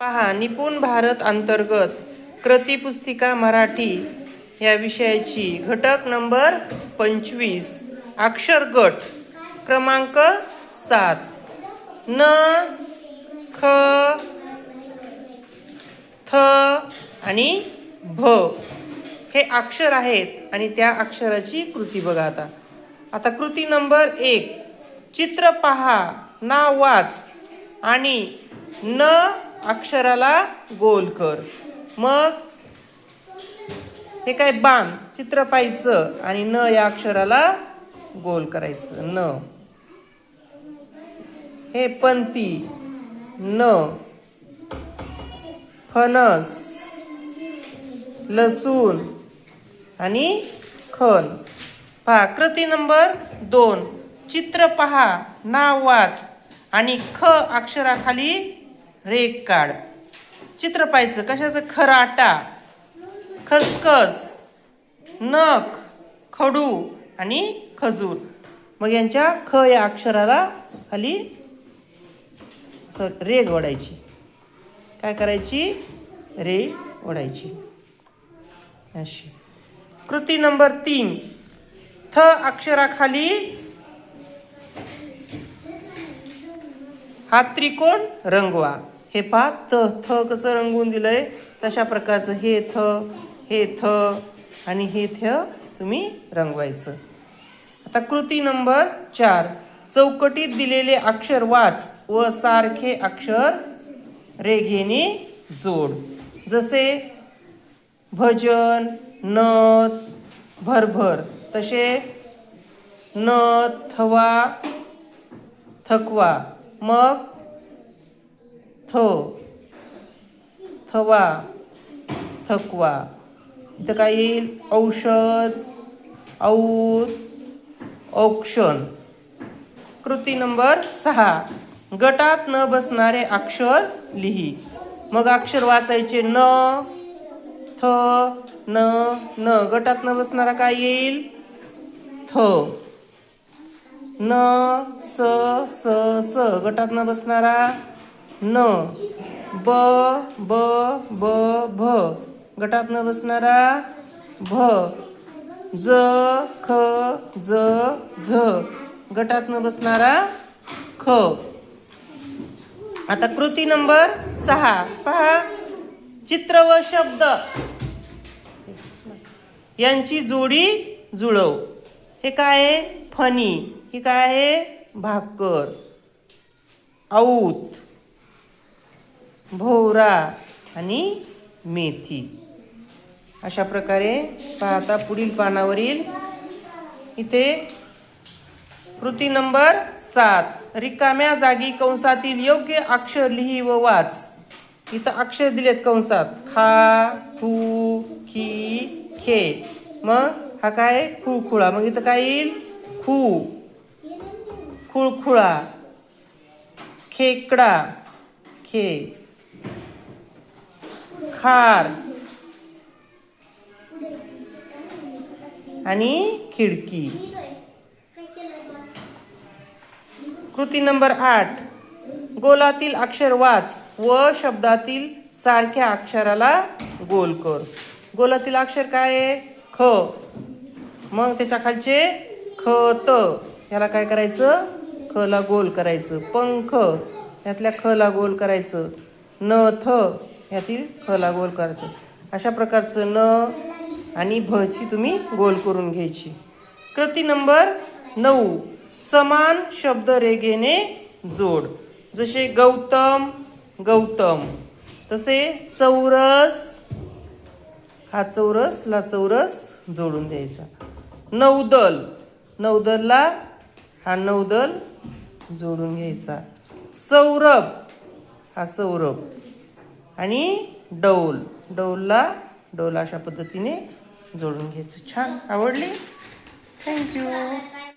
पहा, निपुण भारत अंतर्गत कृतीपुस्तिका मराठी या विषयाची घटक नंबर 25 अक्षर गट क्रमांक 7 न ख थ आणि भ हे अक्षर आहेत आणि त्या अक्षराची कृती बघा. आता कृती नंबर 1 चित्र पहा, नाव वाच आणि न अक्षराला गोल कर. मग हे काय बाण चित्र पाहायचं आणि न या अक्षराला गोल करायचं. न हे पंती न फणस लसूण आणि खण. पहा कृती नंबर 2 चित्र पहा, नाव वाच आणि ख अक्षराखाली रेघ काढ. चित्र पाहायचं कशाचं? खराटा खसखस नख खडू आणि खजूर. मग यांच्या ख या अक्षराला खाली रेघ ओढायची. काय करायची? रेघ ओढायची अशी. कृती नंबर 3 थ अक्षराखाली हा त्रिकोण रंगवा. हे पहा थ कसं रंगवून दिलंय तशा प्रकारचं हे थ आणि हे थ तुम्ही रंगवायचं. आता कृती नंबर 4 चौकटीत दिलेले अक्षर वाच व सारखे अक्षर रेघेने जोड. जसे भजन नथ भरभर तसे नथ थवा थकवा. मग थ थवा थकवा. इथं काय येईल? औषध औत औक्षण. कृती नंबर 6 गटात न बसणारे अक्षर लिही. मग अक्षर वाचायचे न थ न गटात न बसणारा काय येईल? थ. न स स स गटात न बसणारा न. ब ब ब भ गटात न बसणारा भ. ज ख ज झ गटात न बसणारा ख. आता कृती नंबर 6 पहा चित्र व शब्द यांची जोडी जुळव. हे काय आहे? फणी. ही काय आहे? भाकर औत भोवरा आणि मेथी. अशा प्रकारे पाहता पुढील पानावरील इथे कृती नंबर 7 रिकाम्या जागी कंसातील योग्य अक्षर लिही व वाच. इथं अक्षर दिलेत कंसात खा खू खी खे. मग हा काय? खुळखुळा. मग इथं काय येईल? खू खुळखुळा खेकडा खे खार आणि खिडकी. कृती नंबर 8 गोलातील अक्षर वाच व शब्दातील सारख्या अक्षराला गोल कर. गोलातील अक्षर काय आहे? ख. मग त्याच्या खालचे ख त याला काय करायचं? ख ला गोल करायचं. पंख यातल्या ख ला गोल करायचं. न थ यातील ख ला गोल करायचं. अशा प्रकारचं न आणि भ ची तुम्ही गोल करून घ्यायची. कृती नंबर 9 समान शब्द रेघेने जोड. जसे गौतम गौतम तसे चौरस हा चौरस ला चौरस जोडून द्यायचा. नौदल नौदलला हा नौदल जोडून घ्यायचा. सौरभ हा सौरभ आणि डौल डौलला डौल अशा पद्धतीने जोडून घ्यायचं. छान आवडली? थँक्यू.